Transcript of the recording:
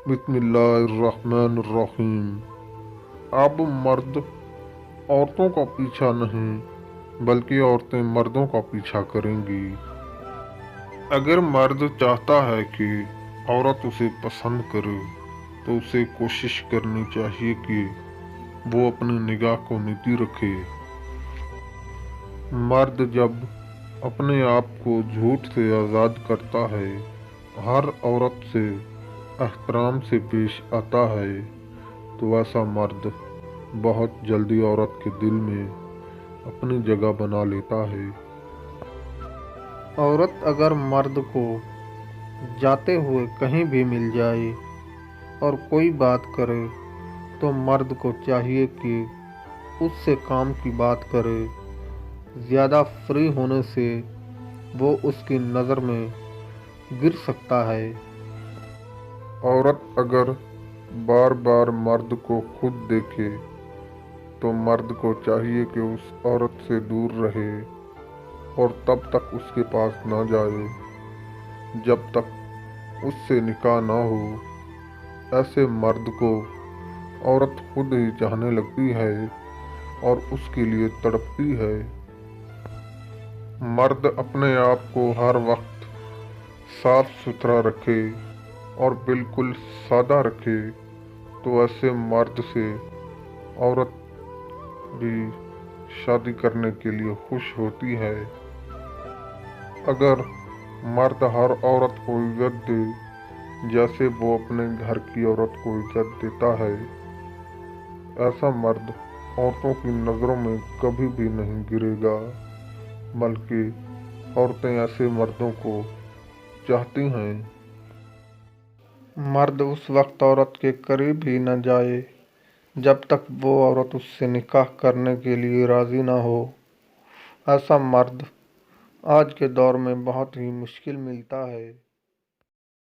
बिस्मिल्लाहिर्रहमानिर्रहीम। अब मर्द औरतों का पीछा नहीं बल्कि औरतें मर्दों का पीछा करेंगी। अगर मर्द चाहता है कि औरत उसे पसंद करे तो उसे कोशिश करनी चाहिए कि वो अपनी निगाह को नीति रखे। मर्द जब अपने आप को झूठ से आज़ाद करता है, हर औरत से एहतराम से पेश आता है, तो ऐसा मर्द बहुत जल्दी औरत के दिल में अपनी जगह बना लेता है। औरत अगर मर्द को जाते हुए कहीं भी मिल जाए और कोई बात करे तो मर्द को चाहिए कि उससे काम की बात करे। ज़्यादा फ्री होने से वो उसकी नज़र में गिर सकता है। औरत अगर बार बार मर्द को खुद देखे तो मर्द को चाहिए कि उस औरत से दूर रहे और तब तक उसके पास ना जाए जब तक उससे निकाह ना हो। ऐसे मर्द को औरत खुद ही चाहने लगती है और उसके लिए तड़पती है। मर्द अपने आप को हर वक्त साफ सुथरा रखे और बिल्कुल सादा रखे तो ऐसे मर्द से औरत भी शादी करने के लिए खुश होती है। अगर मर्द हर औरत को इज्जत दे जैसे वो अपने घर की औरत को इज्जत देता है, ऐसा मर्द औरतों की नज़रों में कभी भी नहीं गिरेगा, बल्कि औरतें ऐसे मर्दों को चाहती हैं। मर्द उस वक्त औरत के करीब ही न जाए जब तक वो औरत उससे निकाह करने के लिए राज़ी ना हो। ऐसा मर्द आज के दौर में बहुत ही मुश्किल मिलता है।